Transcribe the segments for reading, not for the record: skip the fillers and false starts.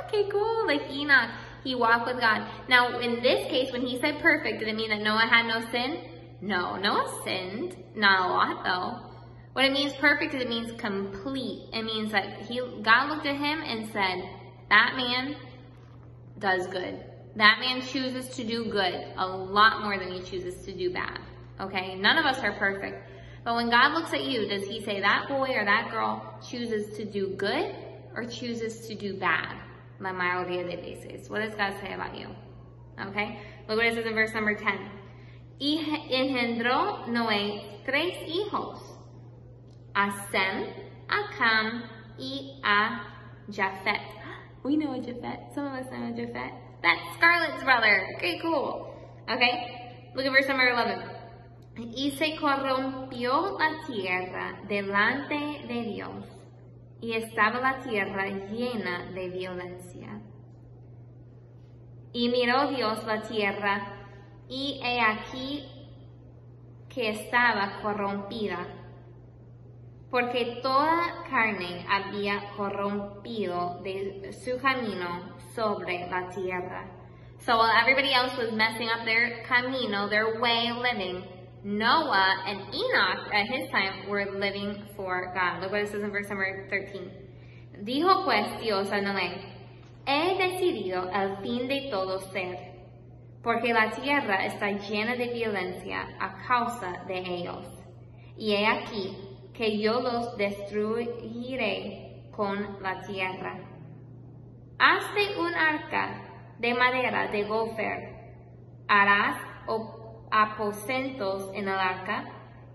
Okay, cool. Like Enoch, he walked with God. Now, in this case, when he said perfect, did it mean that Noah had no sin? No, Noah sinned. Not a lot, though. What it means perfect is it means complete. It means that God looked at him and said, that man does good. That man chooses to do good a lot more than he chooses to do bad. Okay? None of us are perfect. But when God looks at you, does he say that boy or that girl chooses to do good or chooses to do bad? La mayoría de veces. What does God say about you? Okay? Look what it says in verse number 10. Y engendró Noé 3 hijos. A Sem, a Cam, y a Japhet. We know a Japhet. Some of us know a Japhet. That's Scarlett's brother. Okay, cool. Okay? Look at verse number 11. Y se corrompió la tierra delante de Dios, y estaba la tierra llena de violencia. Y miró Dios la tierra, y he aquí que estaba corrompida, porque toda carne había corrompido de su camino sobre la tierra. So while everybody else was messing up their camino, their way of living, Noah and Enoch at his time were living for God. Look what it says in verse number 13. Dijo pues Dios a Noé, he decidido el fin de todo ser, porque la tierra está llena de violencia a causa de ellos. Y he aquí que yo los destruiré con la tierra. Hazte un arca de madera de gofer, harás aposentos en el arca,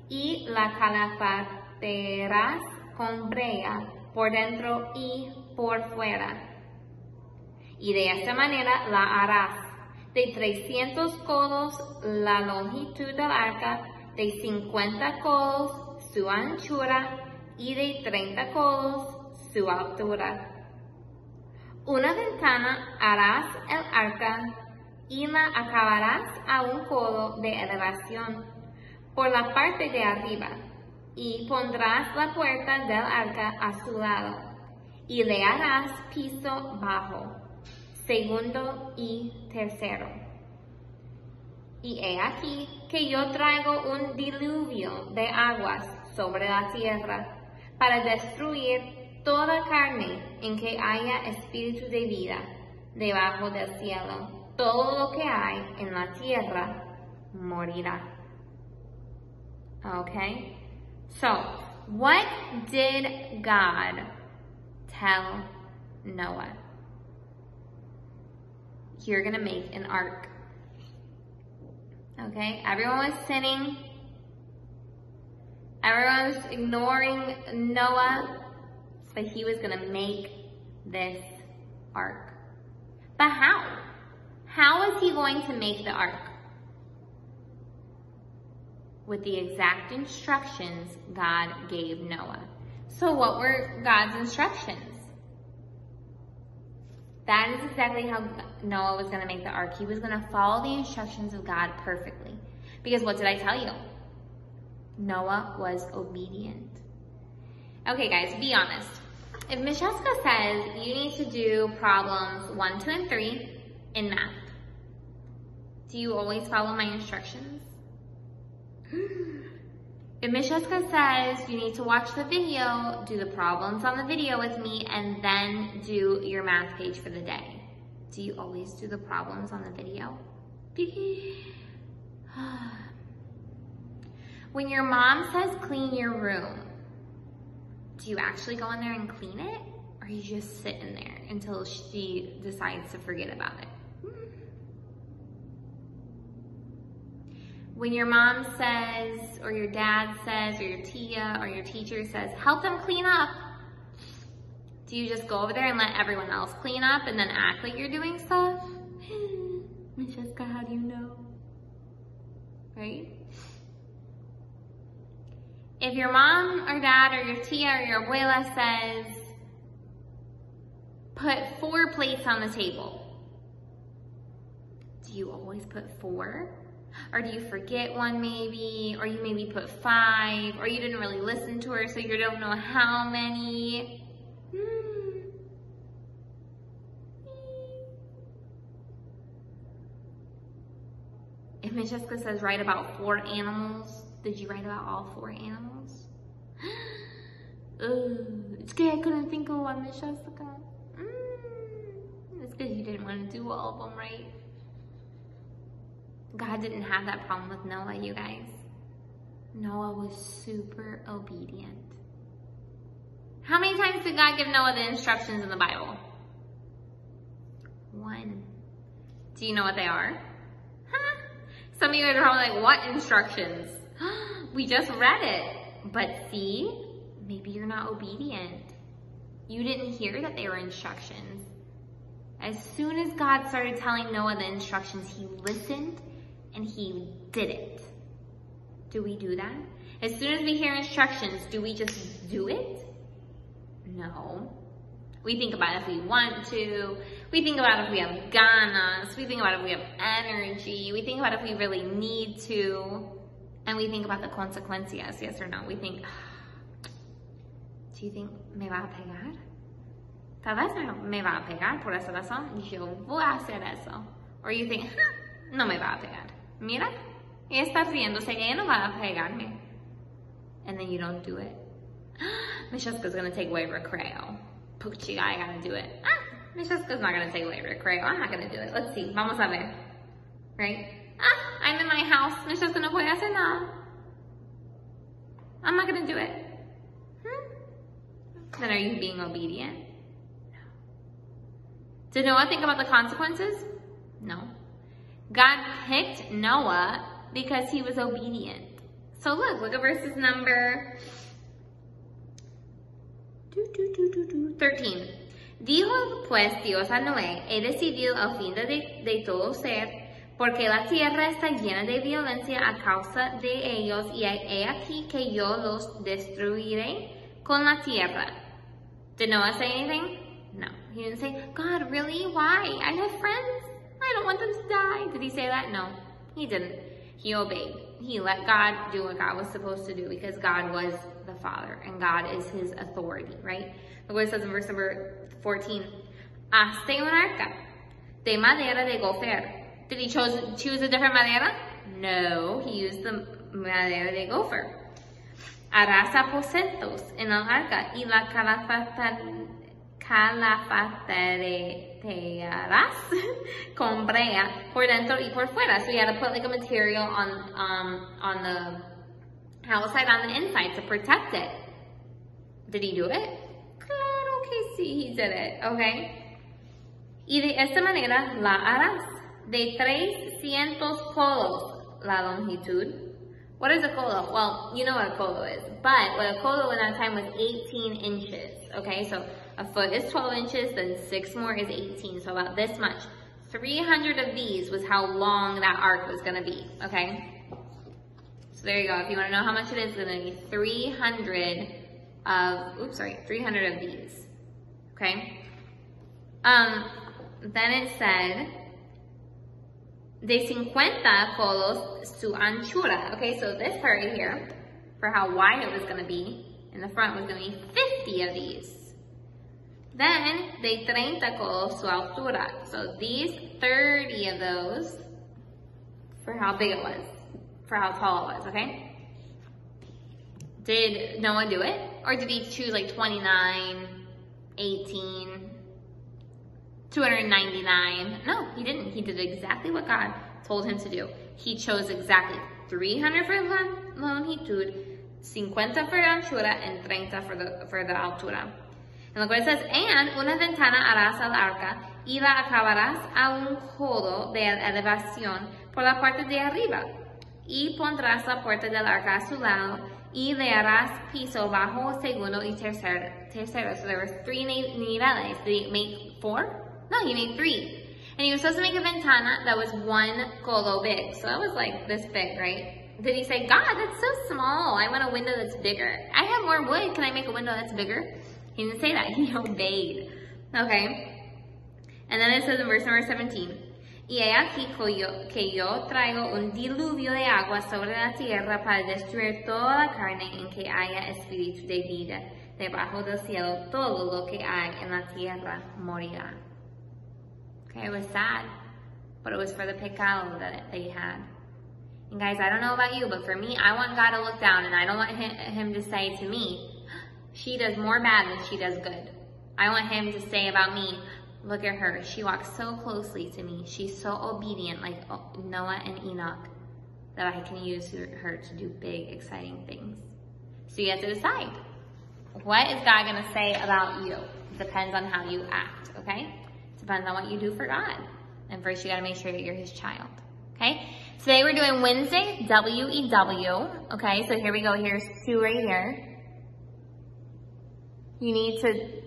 y la calafatearás con brea por dentro y por fuera. Y de esta manera la harás de 300 codos la longitud del arca, de 50 codos su anchura y de 30 codos su altura. Una ventana harás el arca y la acabarás a un codo de elevación por la parte de arriba, y pondrás la puerta del arca a su lado, y le harás piso bajo, segundo y tercero. Y he aquí que yo traigo un diluvio de aguas sobre la tierra, para destruir toda carne en que haya espíritu de vida debajo del cielo. Todo lo que hay en la tierra morirá. Okay? So, what did God tell Noah? You're going to make an ark. Okay? Everyone was sinning. Everyone was ignoring Noah. But he was going to make this ark. But how? How is he going to make the ark? With the exact instructions God gave Noah. So what were God's instructions? That is exactly how Noah was going to make the ark. He was going to follow the instructions of God perfectly. Because what did I tell you? Noah was obedient. Okay guys, be honest. If Miss Jessica says you need to do problems 1, 2, and 3 in math, do you always follow my instructions? If Miss Jessica says you need to watch the video, do the problems on the video with me, and then do your math page for the day, do you always do the problems on the video? When your mom says clean your room, do you actually go in there and clean it? Or you just sit in there until she decides to forget about it? When your mom says, or your dad says, or your tia, or your teacher says, help them clean up, do you just go over there and let everyone else clean up and then act like you're doing stuff? Miss Jessica, how do you know? Right? If your mom or dad or your tia or your abuela says, put 4 plates on the table, do you always put 4? Or do you forget one maybe? Or you maybe put 5? Or you didn't really listen to her so you don't know how many? Micheska says, write about 4 animals. Did you write about all 4 animals? It's good I couldn't think of one, Micheska. It's because you didn't want to do all of them, right? God didn't have that problem with Noah, you guys. Noah was super obedient. How many times did God give Noah the instructions in the Bible? 1. Do you know what they are? Huh? Some of you guys are probably like, what instructions? We just read it. But see, maybe you're not obedient. You didn't hear that they were instructions. As soon as God started telling Noah the instructions, he listened and he did it. Do we do that? As soon as we hear instructions, do we just do it? No. We think about if we want to. We think about if we have ganas. We think about if we have energy. We think about if we really need to. And we think about the consecuencias, yes or no. We think, do you think me va a pegar? Tal vez me va a pegar por esa razón. Yo voy a hacer eso. Or you think, no me va a pegar. Mira, ella está riéndose, ella no va a pegarme. And then you don't do it. Micheska's gonna take away recreo. Puchiga, I gotta do it. Micheska's not gonna take away recreo. I'm not gonna do it. Let's see. Vamos a ver. Right? I'm in my house. Micheska no puede hacer nada. I'm not gonna do it. Then are you being obedient? No. Did Noah think about the consequences? No. God picked Noah because he was obedient. So look at verses number 13. Dijo pues Dios a Noé, he decidido al fin de todo ser, porque la tierra está llena de violencia a causa de ellos, y he aquí que yo los destruiré con la tierra. Did Noah say anything? No. He didn't say, God, really? Why? I have friends. I don't want them to die. Did he say that? No, he didn't. He obeyed. He let God do what God was supposed to do because God was the Father and God is his authority, right? Look what it says in verse number 14. Hazte un arca de madera de gopher. Did he choose a different madera? No, he used the madera de gopher. Harás aposentos en el arca y la calafatearás con brea por dentro y por fuera. So you had to put like a material on the outside, on the inside to protect it. Did he do it? Claro que sí, he did it, okay? Y de esta manera la harás de 300 codos la longitud. What is a codo? Well, you know what a codo is, but what a codo in that time was 18 inches, okay? So a foot is 12 inches, then 6 more is 18, so about this much. 300 of these was how long that ark was gonna be, okay? So there you go. If you wanna know how much it is, it's gonna be 300 of these, okay? Then it said, de 50 codos su anchura. Okay, so this part right here, for how wide it was gonna be, in the front was gonna be 50 of these. Then, de 30 codos su altura. So these 30 of those, for how big it was, for how tall it was, okay? Did Noah do it? Or did he choose like 29, 18, 299? No, he didn't. He did exactly what God told him to do. He chose exactly 300 for longitud, 50 for anchura, and 30 for the altura. And look what it says, and una ventana harás al arca, y la acabarás a un codo de elevación por la parte de arriba, y pondrás la puerta del arca a su lado, y le harás piso bajo, segundo y tercero. So there were 3 niveles. Did he make 4? No, he made 3. And he was supposed to make a ventana that was 1 codo big. So that was like this big, right? Did he say, God, that's so small. I want a window that's bigger. I have more wood. Can I make a window that's bigger? He didn't say that. He obeyed. Okay? And then it says in verse number 17, y he aquí que yo traigo un diluvio de agua sobre la tierra para destruir toda la carne en que haya espíritu de vida. Debajo del cielo, todo lo que hay en la tierra morirá. Okay, it was sad, but it was for the pecado that they had. And guys, I don't know about you, but for me, I want God to look down, and I don't want him to say to me, she does more bad than she does good. I want him to say about me, look at her. She walks so closely to me. She's so obedient, like Noah and Enoch, that I can use her to do big, exciting things. So you have to decide. What is God going to say about you? Depends on how you act, okay? Depends on what you do for God. And first, you got to make sure that you're his child, okay? Today, we're doing Wednesday, W-E-W, okay? So here we go. Here's Sue right here. You need to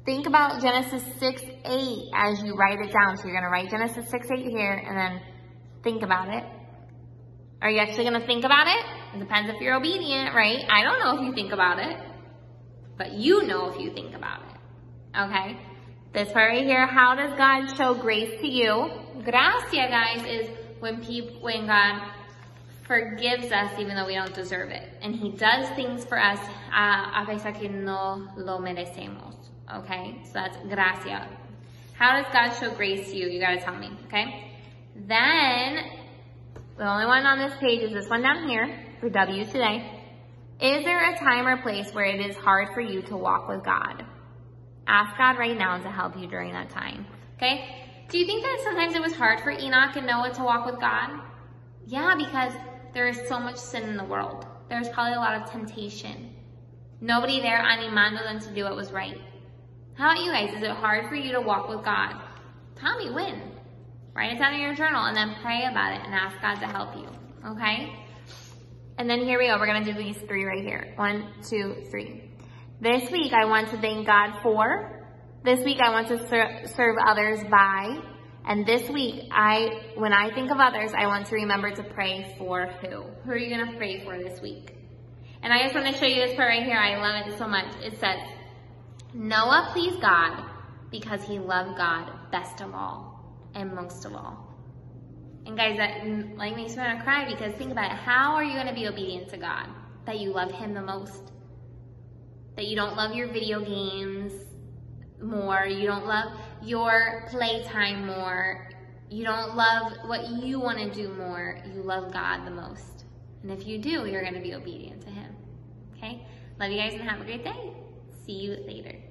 think about Genesis 6:8 as you write it down. So you're going to write Genesis 6:8 here and then think about it. Are you actually going to think about it? It depends if you're obedient, right? I don't know if you think about it, but you know if you think about it, okay? This part right here, how does God show grace to you? Gracia, guys, is when God forgives us even though we don't deserve it. And he does things for us a pesar que no lo merecemos, okay? So that's gracia. How does God show grace to you? You gotta tell me, okay? Then, the only one on this page is this one down here for W today. Is there a time or place where it is hard for you to walk with God? Ask God right now to help you during that time, okay? Do you think that sometimes it was hard for Enoch and Noah to walk with God? Yeah, because there is so much sin in the world. There's probably a lot of temptation. Nobody there animando them to do what was right. How about you guys? Is it hard for you to walk with God? Tell me when. Write it down in your journal and then pray about it and ask God to help you, okay? And then here we go. We're going to do these three right here. 1, 2, 3. This week, I want to thank God for. This week, I want to serve others by. And this week, when I think of others, I want to remember to pray for who? Who are you going to pray for this week? And I just want to show you this part right here. I love it so much. It says, Noah pleased God because he loved God best of all and most of all. And guys, that like makes me want to cry because think about it. How are you going to be obedient to God? That you love him the most? That you don't love your video games more. You don't love your playtime more. You don't love what you want to do more. You love God the most. And if you do, you're going to be obedient to him. Okay? Love you guys and have a great day. See you later.